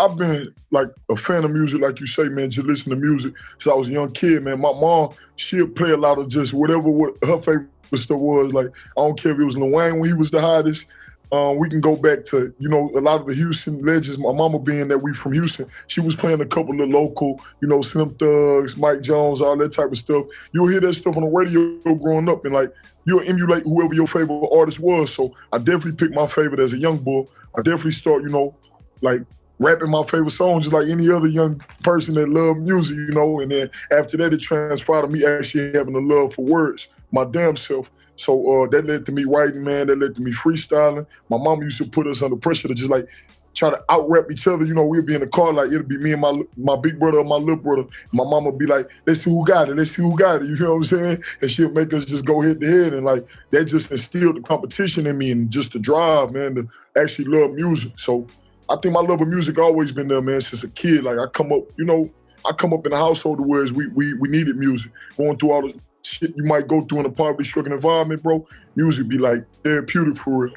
I've been like a fan of music, like you say, man, just listen to music since I was a young kid, man. My mom, she'll play a lot of just whatever what her favorite stuff was. Like, I don't care if it was Lil Wayne when he was the hottest. We can go back to, you know, a lot of the Houston legends. My mama being that we from Houston, she was playing a couple of local, you know, Slim Thugs, Mike Jones, all that type of stuff. You'll hear that stuff on the radio growing up and like, you'll emulate whoever your favorite artist was. So I definitely picked my favorite as a young boy. I definitely start, you know, like rapping my favorite songs just like any other young person that loved music, you know, and then after that it transpired to me actually having a love for words, my damn self. So that led to me writing, man, that led to me freestyling. My mom used to put us under pressure to just like try to out-rap each other. You know, we'd be in the car, like it'd be me and my big brother or my little brother. My mama would be like, let's see who got it, let's see who got it, you know what I'm saying? And she'd make us just go head to head and like, that just instilled the competition in me and just the drive, man, to actually love music. So I think my love of music always been there, man, since a kid. Like I come up, you know, I come up in a household where we needed music. Going through all the shit you might go through in a poverty-stricken environment, bro, music be like therapeutic for real.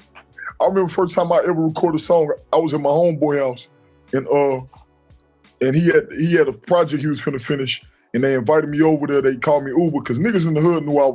I remember the first time I ever recorded a song, I was at my homeboy house and he had a project he was finna finish and they invited me over there. They called me Uber because niggas in the hood knew I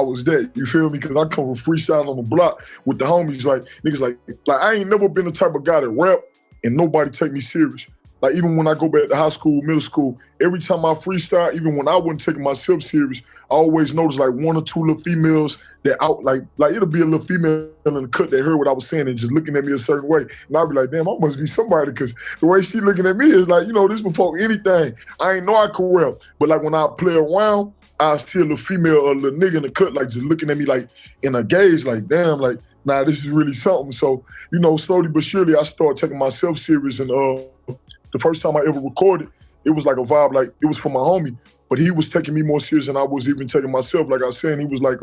was that, you feel me? Because I come from freestyle on the block with the homies, like niggas like I ain't never been the type of guy that rap and nobody take me serious. Like even when I go back to high school, middle school, every time I freestyle, even when I wasn't taking myself serious, I always noticed like one or two little females that out like it'll be a little female in the cut that heard what I was saying and just looking at me a certain way. And I'll be like, damn, I must be somebody because the way she looking at me is like, you know, this before anything. I ain't know I could rap. But like when I play around, I see a little female or a little nigga in the cut like just looking at me like in a gaze like, damn, like, nah, this is really something. So, you know, slowly but surely I started taking myself serious and the first time I ever recorded, it was like a vibe, like it was for my homie, but he was taking me more serious than I was even taking myself. Like I said, and he was like,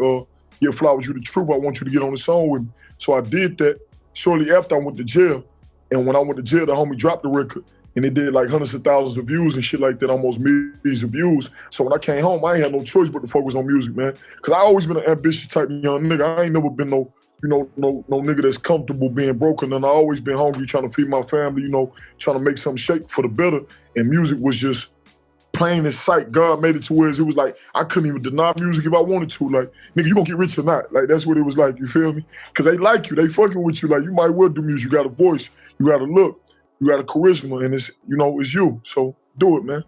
yeah, Flowers, you the truth. I want you to get on the song with me. So I did that. Shortly after I went to jail. And when I went to jail, the homie dropped the record and it did like hundreds of thousands of views and shit like that, almost millions of views. So when I came home, I ain't had no choice but to focus on music, man. Cause I always been an ambitious type of young nigga. I ain't never been no nigga that's comfortable being broken. And I always been hungry, trying to feed my family, you know, trying to make something shake for the better. And music was just plain as sight. God made it to where it was like, I couldn't even deny music if I wanted to. Like, nigga, you gonna get rich or not? Like, that's what it was like, you feel me? Cause they like you, they fucking with you. Like, you might well do music. You got a voice, you got a look, you got a charisma, and it's, you know, it's you. So do it, man.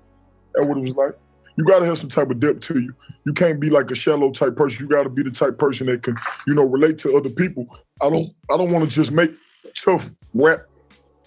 That's what it was like. You gotta have some type of depth to you. You can't be like a shallow type person. You gotta be the type person that can, you know, relate to other people. I don't want to just make tough rap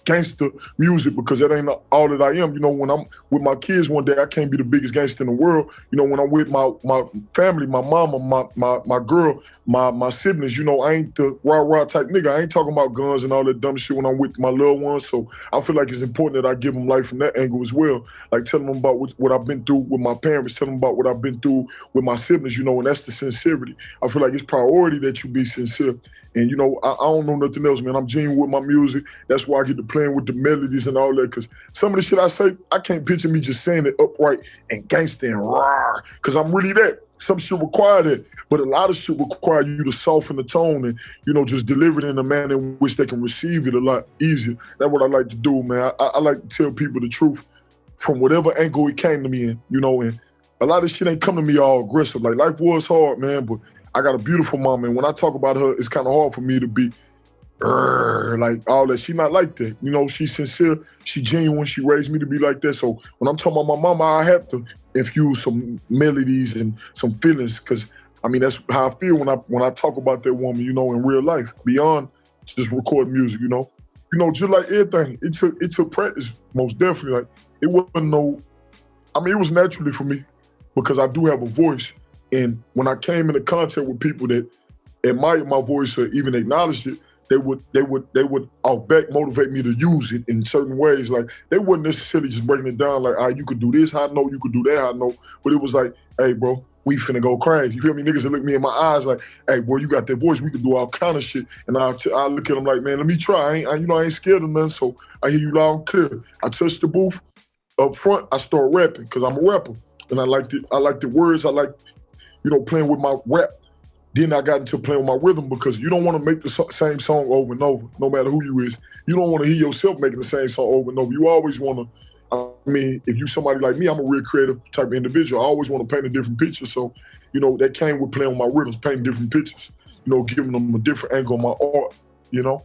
gangster music because that ain't all that I am. You know, when I'm with my kids one day, I can't be the biggest gangster in the world. You know, when I'm with my family, my mama, my girl, my siblings, you know, I ain't the rah-rah type nigga. I ain't talking about guns and all that dumb shit when I'm with my loved ones. So I feel like it's important that I give them life from that angle as well. Like telling them about what I've been through with my parents, telling them about what I've been through with my siblings, you know, and that's the sincerity. I feel like it's priority that you be sincere. And, you know, I don't know nothing else, man. I'm genuine with my music. That's why I get to playing with the melodies and all that. Because some of the shit I say, I can't picture me just saying it upright and gangster and raw. Because I'm really that. Some shit require that. But a lot of shit require you to soften the tone and, you know, just deliver it in a manner in which they can receive it a lot easier. That's what I like to do, man. I like to tell people the truth from whatever angle it came to me in, you know. And a lot of shit ain't come to me all aggressive. Like, life was hard, man, but I got a beautiful mama, and when I talk about her, it's kind of hard for me to be like all that. She not like that. You know, she's sincere, she genuine, she raised me to be like that. So when I'm talking about my mama, I have to infuse some melodies and some feelings, because I mean, that's how I feel when I talk about that woman, you know, in real life, beyond just recording music, you know. You know, just like everything, it took practice, most definitely. Like, it wasn't it was naturally for me because I do have a voice. And when I came into contact with people that admired my voice or even acknowledged it, they would off back motivate me to use it in certain ways. Like, they wouldn't necessarily just breaking it down like, you could do this, how I know you could do that, how I know. But it was like, hey, bro, we finna go crazy. You feel me? Niggas that look me in my eyes like, hey, boy, you got that voice. We could do all kind of shit. And I look at them like, man, let me try. I ain't scared of nothing. So I hear you loud and clear. I touch the booth up front. I start rapping because I'm a rapper, and I like the words. I like, you know, playing with my rap Then I got into playing with my rhythm because you don't want to make the same song over and over, no matter who you is. You don't want to hear yourself making the same song over and over. You always want to, I mean, if you somebody like me, I'm a real creative type of individual. I always want to paint a different picture. So, you know, that came with playing with my rhythms, painting different pictures, you know, giving them a different angle on my art, you know?